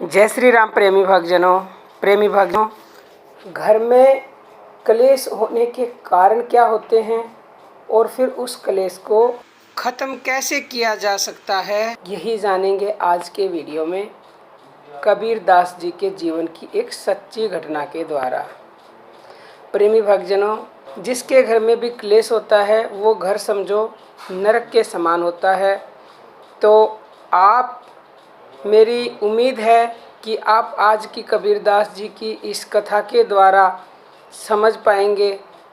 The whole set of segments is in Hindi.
जय श्री राम। प्रेमी भक्तजनों, घर में क्लेश होने के कारण क्या होते हैं और फिर उस क्लेश को ख़त्म कैसे किया जा सकता है, यही जानेंगे आज के वीडियो में कबीर दास जी के जीवन की एक सच्ची घटना के द्वारा। प्रेमी भक्तजनों, जिसके घर में भी क्लेश होता है वो घर समझो नरक के समान होता है। तो आप, मेरी उम्मीद है कि आप आज की कबीरदास जी की इस कथा के द्वारा समझ पाएंगे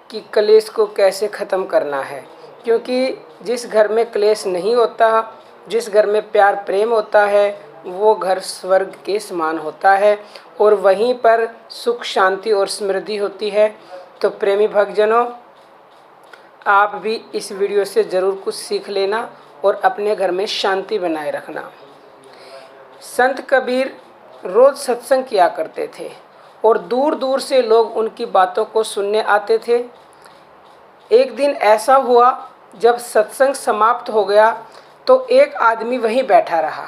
कि क्लेश को कैसे ख़त्म करना है, क्योंकि जिस घर में क्लेश नहीं होता, जिस घर में प्यार प्रेम होता है, वो घर स्वर्ग के समान होता है और वहीं पर सुख शांति और समृद्धि होती है। तो प्रेमी भक्तजनों, आप भी इस वीडियो से ज़रूर कुछ सीख लेना और अपने घर में शांति बनाए रखना। संत कबीर रोज़ सत्संग किया करते थे और दूर दूर से लोग उनकी बातों को सुनने आते थे। एक दिन ऐसा हुआ, जब सत्संग समाप्त हो गया तो एक आदमी वहीं बैठा रहा।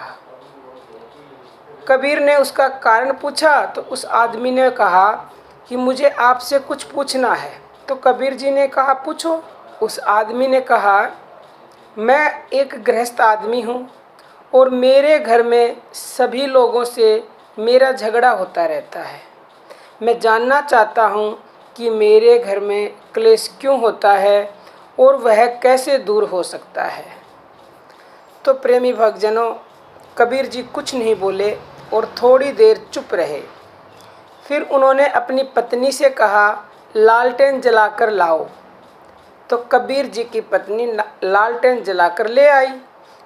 कबीर ने उसका कारण पूछा तो उस आदमी ने कहा कि मुझे आपसे कुछ पूछना है। तो कबीर जी ने कहा, पूछो। उस आदमी ने कहा, मैं एक गृहस्थ आदमी हूँ और मेरे घर में सभी लोगों से मेरा झगड़ा होता रहता है। मैं जानना चाहता हूँ कि मेरे घर में क्लेश क्यों होता है और वह कैसे दूर हो सकता है। तो प्रेमी भक्तजनों, कबीर जी कुछ नहीं बोले और थोड़ी देर चुप रहे। फिर उन्होंने अपनी पत्नी से कहा, लालटेन जलाकर लाओ। तो कबीर जी की पत्नी लालटेन जलाकर ले आई।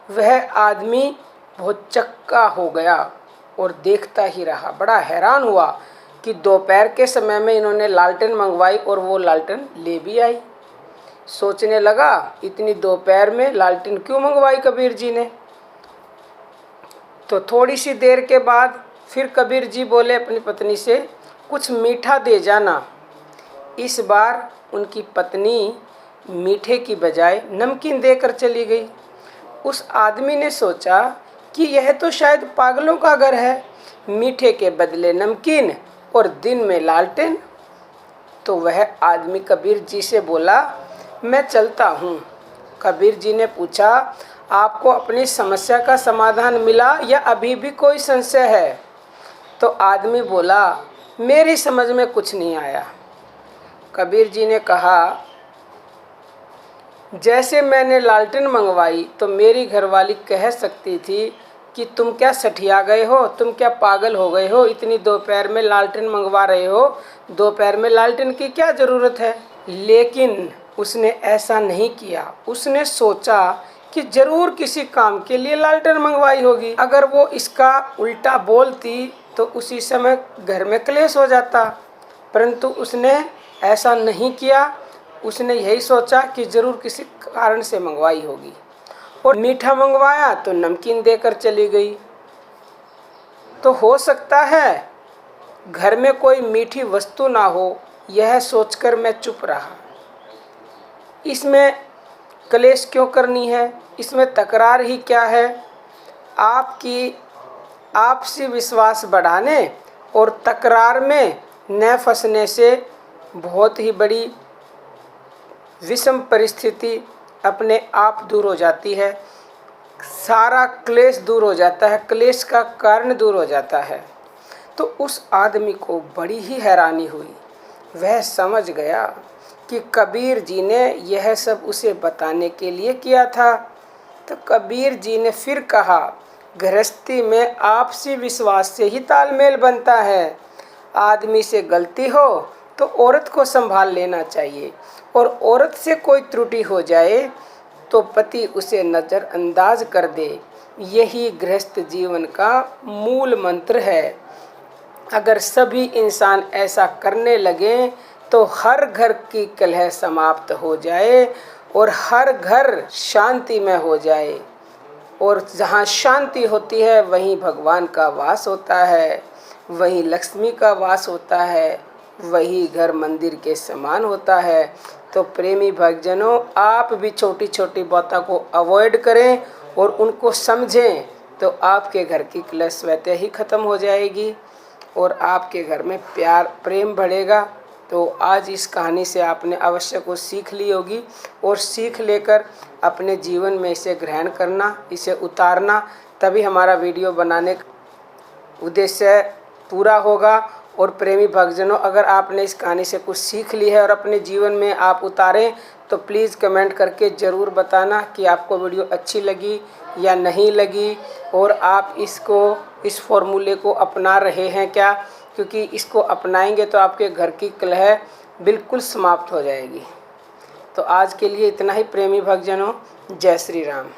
वह आदमी बहुत चक्का हो गया और देखता ही रहा। बड़ा हैरान हुआ कि दोपहर के समय में इन्होंने लालटेन मंगवाई और वो लालटेन ले भी आई। सोचने लगा, इतनी दोपहर में लालटेन क्यों मंगवाई कबीर जी ने। तो थोड़ी सी देर के बाद फिर कबीर जी बोले अपनी पत्नी से, कुछ मीठा दे जाना। इस बार उनकी पत्नी मीठे की बजाय नमकीन देकर चली गई। उस आदमी ने सोचा कि यह तो शायद पागलों का घर है, मीठे के बदले नमकीन और दिन में लालटेन। तो वह आदमी कबीर जी से बोला, मैं चलता हूँ। कबीर जी ने पूछा, आपको अपनी समस्या का समाधान मिला या अभी भी कोई संशय है। तो आदमी बोला, मेरी समझ में कुछ नहीं आया। कबीर जी ने कहा, जैसे मैंने लालटेन मंगवाई तो मेरी घरवाली कह सकती थी कि तुम क्या सठिया गए हो, तुम क्या पागल हो गए हो, इतनी दोपहर में लालटेन मंगवा रहे हो, दोपहर में लालटेन की क्या ज़रूरत है। लेकिन उसने ऐसा नहीं किया। उसने सोचा कि ज़रूर किसी काम के लिए लालटेन मंगवाई होगी। अगर वो इसका उल्टा बोलती तो उसी समय घर में क्लेश हो जाता, परंतु उसने ऐसा नहीं किया। उसने यही सोचा कि ज़रूर किसी कारण से मंगवाई होगी और मीठा मंगवाया तो नमकीन देकर चली गई। तो हो सकता है घर में कोई मीठी वस्तु ना हो, यह सोचकर मैं चुप रहा। इसमें क्लेश क्यों करनी है, इसमें तकरार ही क्या है। आपकी आपसी विश्वास बढ़ाने और तकरार में न फंसने से बहुत ही बड़ी विषम परिस्थिति अपने आप दूर हो जाती है। सारा क्लेश दूर हो जाता है, क्लेश का कारण दूर हो जाता है। तो उस आदमी को बड़ी ही हैरानी हुई। वह समझ गया कि कबीर जी ने यह सब उसे बताने के लिए किया था। तो कबीर जी ने फिर कहा, गृहस्थी में आपसी विश्वास से ही तालमेल बनता है। आदमी से गलती हो तो औरत को संभाल लेना चाहिए और औरत से कोई त्रुटि हो जाए तो पति उसे नज़रअंदाज कर दे। यही गृहस्थ जीवन का मूल मंत्र है। अगर सभी इंसान ऐसा करने लगें तो हर घर की कलह समाप्त हो जाए और हर घर शांति में हो जाए। और जहाँ शांति होती है वहीं भगवान का वास होता है, वहीं लक्ष्मी का वास होता है, वही घर मंदिर के समान होता है। तो प्रेमी भक्तजनों, आप भी छोटी छोटी बातों को अवॉइड करें और उनको समझें तो आपके घर की कलह स्वतः ही ख़त्म हो जाएगी और आपके घर में प्यार प्रेम बढ़ेगा। तो आज इस कहानी से आपने अवश्य कुछ सीख ली होगी और सीख लेकर अपने जीवन में इसे ग्रहण करना, इसे उतारना, तभी हमारा वीडियो बनाने का उद्देश्य पूरा होगा। और प्रेमी भक्तजनों, अगर आपने इस कहानी से कुछ सीख ली है और अपने जीवन में आप उतारें तो प्लीज़ कमेंट करके ज़रूर बताना कि आपको वीडियो अच्छी लगी या नहीं लगी और आप इस फॉर्मूले को अपना रहे हैं क्या, क्योंकि इसको अपनाएंगे तो आपके घर की कलह बिल्कुल समाप्त हो जाएगी। तो आज के लिए इतना ही प्रेमी भक्तजनों। जय श्री राम।